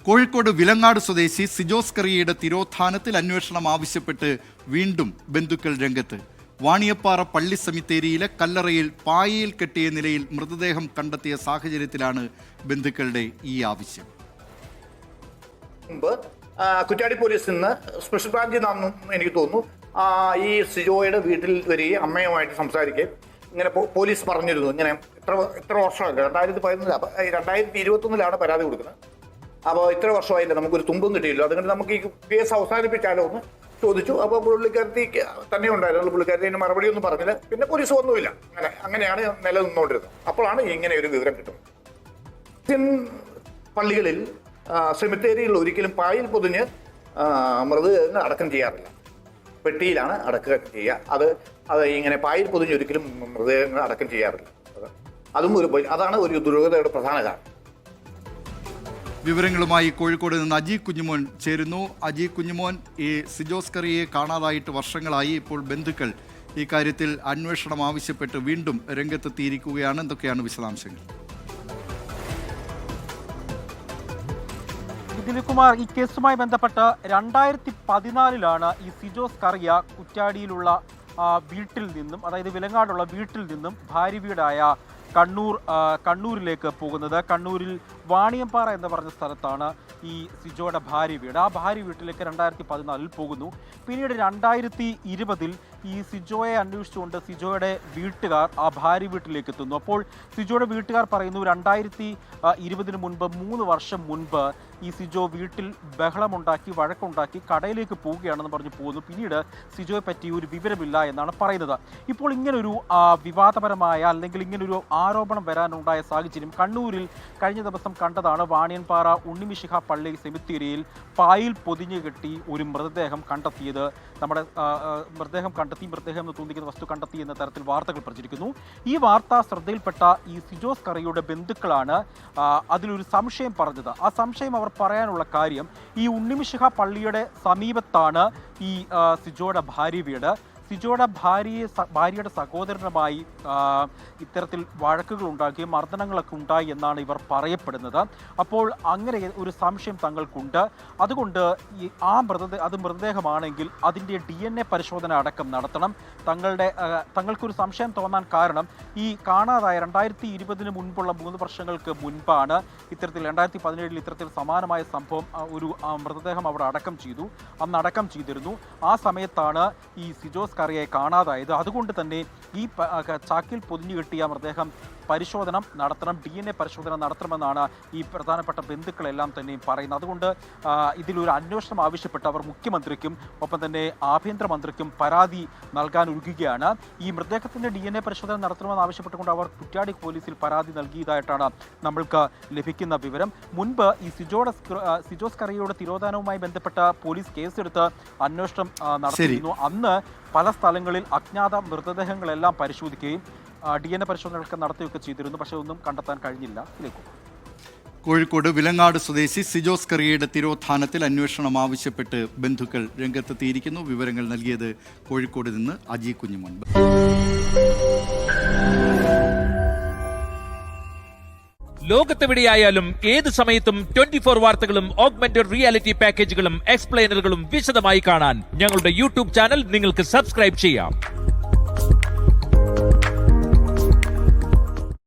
കോഴിക്കോട് വിലങ്ങാട് സ്വദേശി സിജോസ് കറിയയുടെ തിരോധാനത്തിൽ അന്വേഷണം ആവശ്യപ്പെട്ട് വീണ്ടും ബന്ധുക്കൾ രംഗത്ത്. വാണിയപ്പാറ പള്ളി സെമിത്തേരിയിലെ കല്ലറയിൽ പായയിൽ കെട്ടിയ നിലയിൽ മൃതദേഹം കണ്ടെത്തിയ സാഹചര്യത്തിലാണ് ബന്ധുക്കളുടെ ഈ ആവശ്യം. മുമ്പ് കുറ്റ്യാടി പോലീസിൽ നിന്ന് സ്പെഷ്യൽ ബ്രാഞ്ചിൽ നിന്നും എനിക്ക് തോന്നുന്നു ഈ സിജോയുടെ വീട്ടിൽ വരികയും അമ്മയുമായിട്ട് സംസാരിക്കുകയും ഇങ്ങനെ പോലീസ് പറഞ്ഞിരുന്നു, ഇങ്ങനെ എത്ര വർഷമല്ല 2021 പരാതി കൊടുക്കുന്നത്. അപ്പോൾ ഇത്ര വർഷമായില്ല, നമുക്കൊരു തുമ്പും കിട്ടിയില്ല, അതുകൊണ്ട് നമുക്ക് ഈ കേസ് അവസാനിപ്പിച്ചാലോ എന്ന് ചോദിച്ചു. അപ്പോൾ പുള്ളിക്കാരത്തി തന്നെ ഉണ്ടായിരുന്നു, പുള്ളിക്കാരത്തി അതിന് മറുപടി ഒന്നും പറഞ്ഞില്ല. പിന്നെ പോലീസ് ഒന്നുമില്ല, അങ്ങനെയാണ് നിലനിന്നുകൊണ്ടിരുന്നത്. അപ്പോഴാണ് ഇങ്ങനെ ഒരു വിവരം കിട്ടുന്നത്. ക്രിസ്ത്യൻ പള്ളികളിൽ സെമിത്തേരിയിൽ ഒരിക്കലും പായിൽ പൊതിഞ്ഞ് മൃതദേഹങ്ങൾ അടക്കം ചെയ്യാറില്ല, പെട്ടിയിലാണ് അടക്കം ചെയ്യുക. അത് ഇങ്ങനെ പായിൽ പൊതിഞ്ഞ് ഒരിക്കലും മൃതദേഹങ്ങൾ അടക്കം ചെയ്യാറില്ല. അതാണ് ഒരു ദുരൂഹതയുടെ പ്രധാന കാരണം. വിവരങ്ങളുമായി കോഴിക്കോട് നിന്ന് അജി കുഞ്ഞുമോൻ ചേരുന്നു. അജി കുഞ്ഞുമോൻ, ഈ സിജോസ് കറിയെ കാണാതായിട്ട് വർഷങ്ങളായി. ഇപ്പോൾ ബന്ധുക്കൾ ഈ കാര്യത്തിൽ അന്വേഷണം ആവശ്യപ്പെട്ട് വീണ്ടും രംഗത്തെത്തിയിരിക്കുകയാണ്. എന്തൊക്കെയാണ് വിശദാംശങ്ങൾ? ദിലീപ്കുമാർ, ഈ കേസുമായി ബന്ധപ്പെട്ട് 2014 ഈ സിജോസ് കറിയ കുറ്റ്യാടിയിലുള്ള വീട്ടിൽ നിന്നും, അതായത് വിലങ്ങാടുള്ള വീട്ടിൽ നിന്നും ഭാര്യ വീടായ കണ്ണൂരിലേക്ക് പോകുന്നത്. കണ്ണൂരിൽ വാണിയമ്പാറ എന്ന് പറഞ്ഞ സ്ഥലത്താണ് ഈ സിജോയുടെ ഭാര്യ വീട്. ആ ഭാര്യ വീട്ടിലേക്ക് 2014 പോകുന്നു. പിന്നീട് 2020 ഈ സിജോയെ അന്വേഷിച്ചുകൊണ്ട് സിജോയുടെ വീട്ടുകാർ ആ ഭാര്യ വീട്ടിലേക്ക് എത്തുന്നു. അപ്പോൾ സിജോയുടെ വീട്ടുകാർ പറയുന്നു 2020 മുൻപ് 3 വർഷം മുൻപ് ഈ സിജോ വീട്ടിൽ ബഹളമുണ്ടാക്കി, വഴക്കുണ്ടാക്കി കടയിലേക്ക് പോവുകയാണെന്ന് പറഞ്ഞ് പോകുന്നു. പിന്നീട് സിജോയെ പറ്റി ഒരു വിവരമില്ല എന്നാണ് പറയുന്നത്. ഇപ്പോൾ ഇങ്ങനൊരു വിവാദപരമായ അല്ലെങ്കിൽ ഇങ്ങനൊരു ആരോപണം വരാനുണ്ടായ സാഹചര്യം കണ്ണൂരിൽ കഴിഞ്ഞ ദിവസം കണ്ടതാണ്. വാണിയൻപാറ ഉണ്ണിമിശിഹ പള്ളി സെമിത്തേരിയിൽ പായിൽ പൊതിഞ്ഞു കെട്ടി ഒരു മൃതദേഹം കണ്ടെത്തിയത്. നമ്മുടെ മൃതദേഹം എന്ന് തോന്നിക്കുന്ന വസ്തു കണ്ടെത്തി എന്ന തരത്തിൽ വാർത്തകൾ പ്രചരിക്കുന്നു. ഈ വാർത്ത ശ്രദ്ധയിൽപ്പെട്ട ഈ സിജോസ് കറിയുടെ ബന്ധുക്കളാണ് അതിലൊരു സംശയം പറഞ്ഞത്. ആ സംശയം അവർ പറയാനുള്ള കാര്യം, ഈ ഉണ്ണിമിശിഹ പള്ളിയുടെ സമീപത്താണ് ഈ സിജോയുടെ ഭാര്യ വീട്. സിജോയുടെ ഭാര്യയുടെ സഹോദരനുമായി ഇത്തരത്തിൽ വഴക്കുകൾ ഉണ്ടാക്കുകയും മർദ്ദനങ്ങളൊക്കെ ഉണ്ടായി എന്നാണ് ഇവർ പറയപ്പെടുന്നത്. അപ്പോൾ അങ്ങനെ ഒരു സംശയം തങ്ങൾക്കുണ്ട്. അതുകൊണ്ട് അത് മൃതദേഹമാണെങ്കിൽ അതിൻ്റെ DNA പരിശോധന അടക്കം നടത്തണം. തങ്ങൾക്കൊരു സംശയം തോന്നാൻ കാരണം, ഈ കാണാതായ 2020 മുൻപുള്ള 3 വർഷങ്ങൾക്ക് മുൻപാണ് ഇത്തരത്തിൽ 2017 ഇത്തരത്തിൽ സമാനമായ സംഭവം, ഒരു മൃതദേഹം അവിടെ അടക്കം ചെയ്തിരുന്നു. ആ സമയത്താണ് ഈ സിജോസ് കറിയെ കാണാതായത്. അതുകൊണ്ട് തന്നെ ഈ ചാക്കിൽ പൊതിഞ്ഞു കെട്ടിയ മൃതദേഹം പരിശോധന നടത്തണം, DNA പരിശോധന നടത്തണമെന്നാണ് ഈ പ്രധാനപ്പെട്ട ബന്ധുക്കളെല്ലാം തന്നെയും പറയുന്നത്. അതുകൊണ്ട് ഇതിലൊരു അന്വേഷണം ആവശ്യപ്പെട്ട് അവർ മുഖ്യമന്ത്രിക്കും ഒപ്പം തന്നെ ആഭ്യന്തരമന്ത്രിക്കും പരാതി നൽകാൻ ഒരുങ്ങുകയാണ്. ഈ മൃതദേഹത്തിൻ്റെ DNA പരിശോധന നടത്തണമെന്ന് ആവശ്യപ്പെട്ടുകൊണ്ട് അവർ കുറ്റ്യാടി പോലീസിൽ പരാതി നൽകിയതായിട്ടാണ് നമ്മൾക്ക് ലഭിക്കുന്ന വിവരം. മുൻപ് ഈ സിജോസ് കറിയയുടെ തിരോധാനവുമായി ബന്ധപ്പെട്ട പോലീസ് കേസെടുത്ത് അന്വേഷണം നടത്തിയിരുന്നു. അന്ന് പല സ്ഥലങ്ങളിൽ അജ്ഞാത മൃതദേഹങ്ങളെല്ലാം പരിശോധിക്കുകയും DNA പരിശോധനകളൊക്കെ നടത്തുകയൊക്കെ ചെയ്തിരുന്നു. പക്ഷേ ഒന്നും കണ്ടെത്താൻ കഴിഞ്ഞില്ല. കോഴിക്കോട് വിലങ്ങാട് സ്വദേശി സിജോസ് കറിയയുടെ തിരോധാനത്തിൽ അന്വേഷണം ആവശ്യപ്പെട്ട് ബന്ധുക്കൾ രംഗത്തെത്തിയിരിക്കുന്നു. വിവരങ്ങൾ നൽകിയത് കോഴിക്കോട് നിന്ന് അജി കുഞ്ഞുമോൻ. ലോകത്തെവിടെയായാലും ഏത് സമയത്തും 24 വാർത്തകളും ഓഗ്മെന്റഡ് റിയാലിറ്റി പാക്കേജുകളും എക്സ്പ്ലെയിനറുകളും വിശദമായി കാണാൻ ഞങ്ങളുടെ YouTube ചാനൽ നിങ്ങൾക്ക് സബ്സ്ക്രൈബ് ചെയ്യാം.